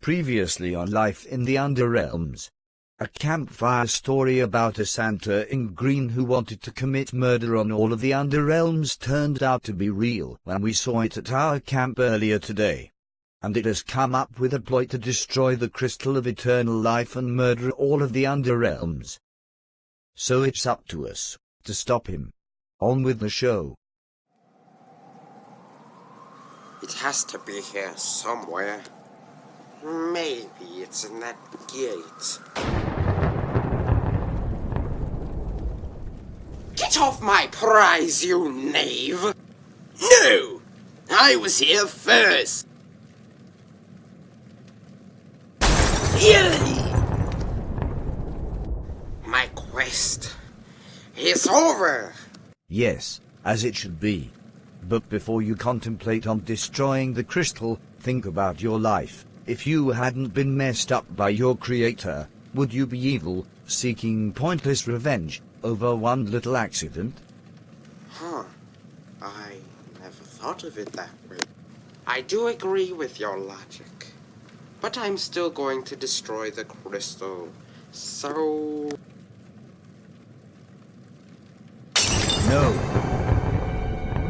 Previously on Life in the Underrealms. A campfire story about a Santa in green who wanted to commit murder on all of the Underrealms turned out to be real when we saw it at our camp earlier today. And it has come up with a ploy to destroy the crystal of eternal life and murder all of the Underrealms. So it's up to us to stop him. On with the show. It has to be here somewhere. Maybe it's in that gate. Get off my prize, you knave! No! I was here first! My quest is over! Yes, as it should be. But before you contemplate on destroying the crystal, think about your life. If you hadn't been messed up by your creator, would you be evil, seeking pointless revenge over one little accident? I never thought of it that way. I do agree with your logic. But I'm still going to destroy the crystal. So... No.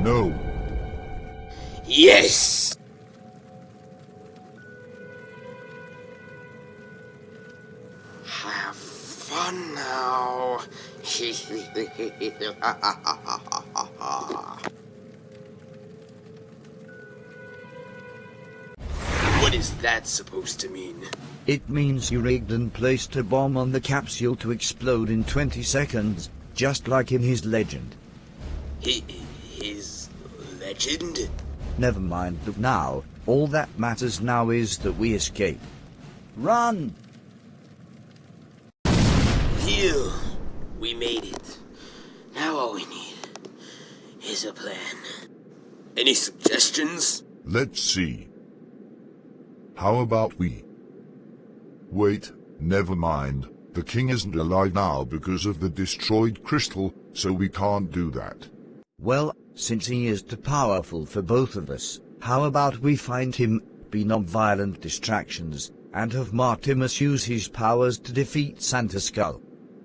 No. Yes! Have fun now. What is that supposed to mean? It means you rigged and placed a bomb on the capsule to explode in 20 seconds, just like in his legend. His legend? Never mind that now. All that matters now is that we escape. Run! Phew, we made it. Now all we need is a plan. Any suggestions? Let's see. How about we? Wait, never mind. The king isn't alive now because of the destroyed crystal, so we can't do that. Well, since he is too powerful for both of us, how about we find him, be non-violent distractions, and have Martimus use his powers to defeat Santa Skull?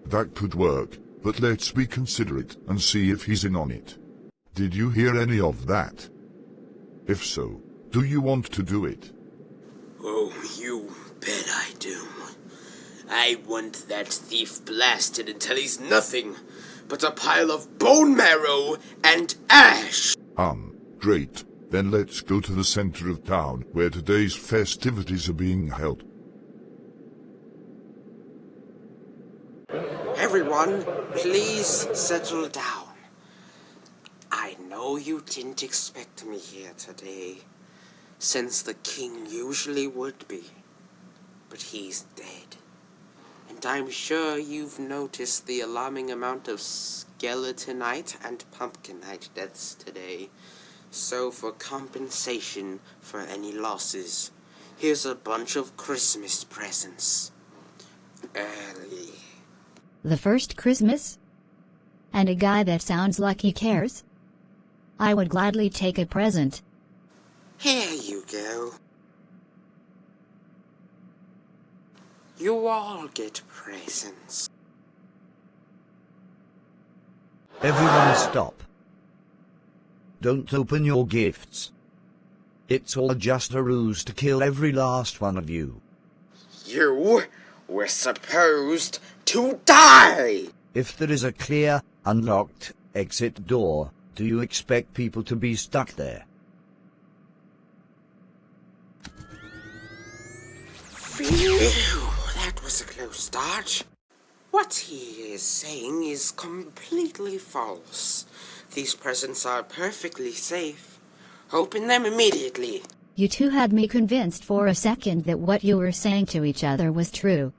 That could work, but let's be considerate and see if he's in on it. Did you hear any of that? If so, do you want to do it? Oh, you bet I do. I want that thief blasted until he's nothing but a pile of bone marrow and ash! Great. Then let's go to the center of town, where today's festivities are being held. Everyone, please settle down. I know you didn't expect me here today, since the king usually would be. But he's dead. And I'm sure you've noticed the alarming amount of skeletonite and pumpkinite deaths today. So for compensation for any losses, here's a bunch of Christmas presents. Early. The first Christmas? And a guy that sounds like he cares? I would gladly take a present. Here you go. You all get presents. Everyone stop. Don't open your gifts. It's all just a ruse to kill every last one of you. You were supposed to die! If there is a clear, unlocked exit door, do you expect people to be stuck there? Phew, that was a close start. What he is saying is completely false. These presents are perfectly safe. Open them immediately. You two had me convinced for a second that what you were saying to each other was true.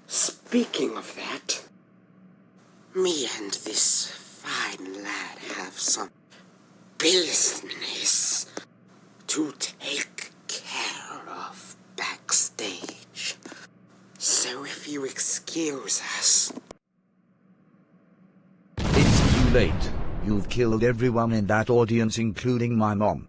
Speaking of that, me and this fine lad have some business to take care of backstage. So if you excuse us... It's too late. You've killed everyone in that audience, including my mom.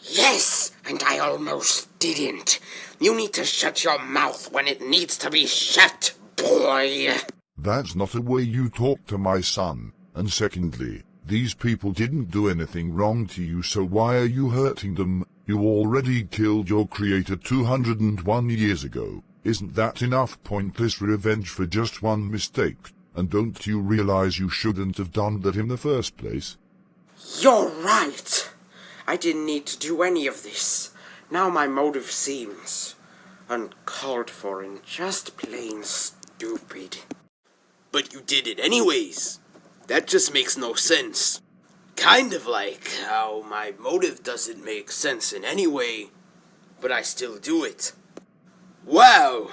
Yes, and I almost didn't. You need to shut your mouth when it needs to be shut, boy. That's not a way you talk to my son. And secondly, these people didn't do anything wrong to you, so why are you hurting them? You already killed your creator 201 years ago. Isn't that enough pointless revenge for just one mistake? And don't you realize you shouldn't have done that in the first place? You're right. I didn't need to do any of this. Now my motive seems uncalled for and just plain stupid. But you did it anyways. That just makes no sense. Kind of like how my motive doesn't make sense in any way, but I still do it. Wow!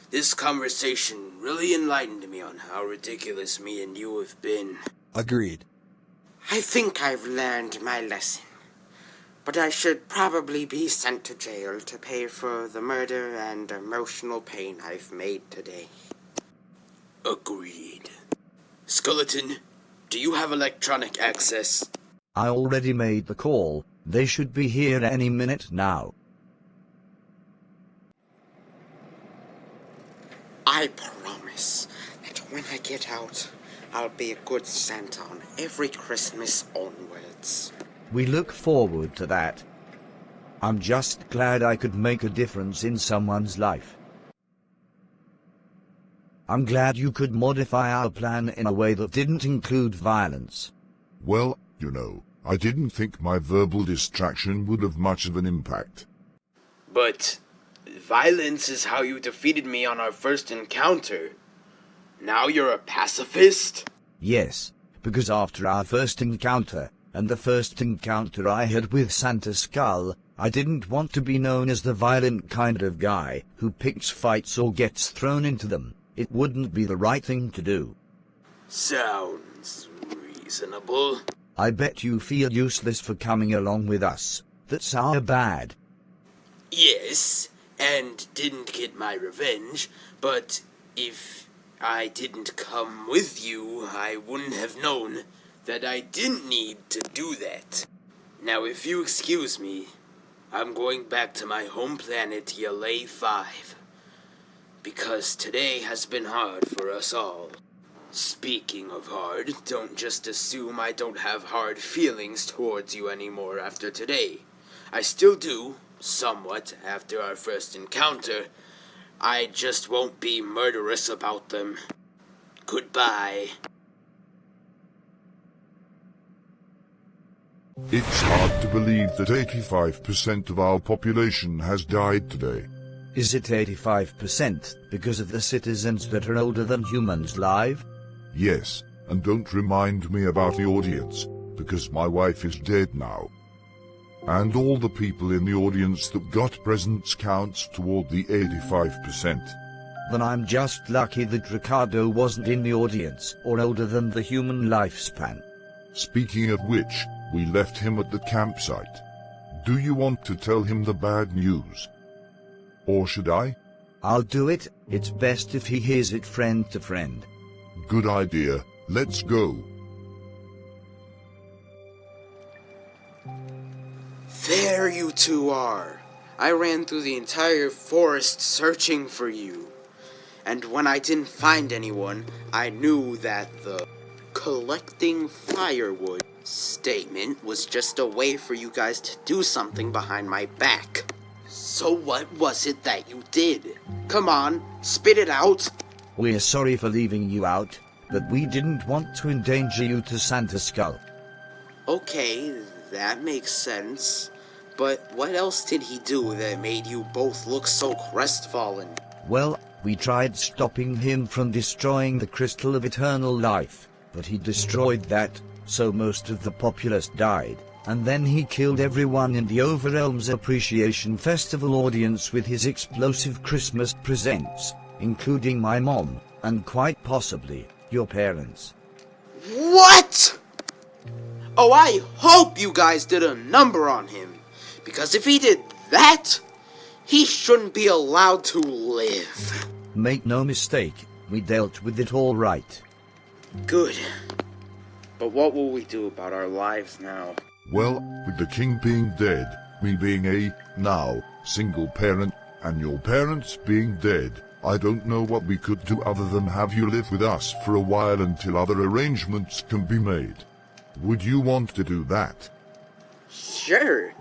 This conversation really enlightened me on how ridiculous me and you have been. Agreed. I think I've learned my lesson, but I should probably be sent to jail to pay for the murder and emotional pain I've made today. Agreed. Skeleton, do you have electronic access? I already made the call. They should be here any minute now. I promise that when I get out, I'll be a good Santa on every Christmas onwards. We look forward to that. I'm just glad I could make a difference in someone's life. I'm glad you could modify our plan in a way that didn't include violence. Well, you know, I didn't think my verbal distraction would have much of an impact. But violence is how you defeated me on our first encounter. Now you're a pacifist? Yes, because after our first encounter, and the first encounter I had with Santa Skull, I didn't want to be known as the violent kind of guy who picks fights or gets thrown into them. It wouldn't be the right thing to do. Sounds reasonable. I bet you feel useless for coming along with us. That's our bad. Yes, and didn't get my revenge, but if I didn't come with you, I wouldn't have known that I didn't need to do that. Now, if you excuse me, I'm going back to my home planet, LA 5. Because today has been hard for us all. Speaking of hard, don't just assume I don't have hard feelings towards you anymore after today. I still do, somewhat, after our first encounter. I just won't be murderous about them. Goodbye. It's hard to believe that 85% of our population has died today. Is it 85% because of the citizens that are older than humans live? Yes, and don't remind me about the audience, because my wife is dead now. And all the people in the audience that got presents counts toward the 85%. Then I'm just lucky that Ricardo wasn't in the audience or older than the human lifespan. Speaking of which, we left him at the campsite. Do you want to tell him the bad news? Or should I? I'll do it. It's best if he hears it friend to friend. Good idea. Let's go. There you two are. I ran through the entire forest searching for you. And when I didn't find anyone, I knew that the collecting firewood statement was just a way for you guys to do something behind my back. So what was it that you did? Come on, spit it out. We're sorry for leaving you out, but we didn't want to endanger you to Santa Skull. Okay, that makes sense. But what else did he do that made you both look so crestfallen? Well, we tried stopping him from destroying the Crystal of Eternal Life, but he destroyed that, so most of the populace died. And then he killed everyone in the Underrealms Appreciation Festival audience with his explosive Christmas presents, including my mom, and quite possibly your parents. What? Oh, I hope you guys did a number on him, because if he did that, he shouldn't be allowed to live. Make no mistake, we dealt with it all right. Good. But what will we do about our lives now? Well, with the king being dead, me being a, now, single parent, and your parents being dead, I don't know what we could do other than have you live with us for a while until other arrangements can be made. Would you want to do that? Sure.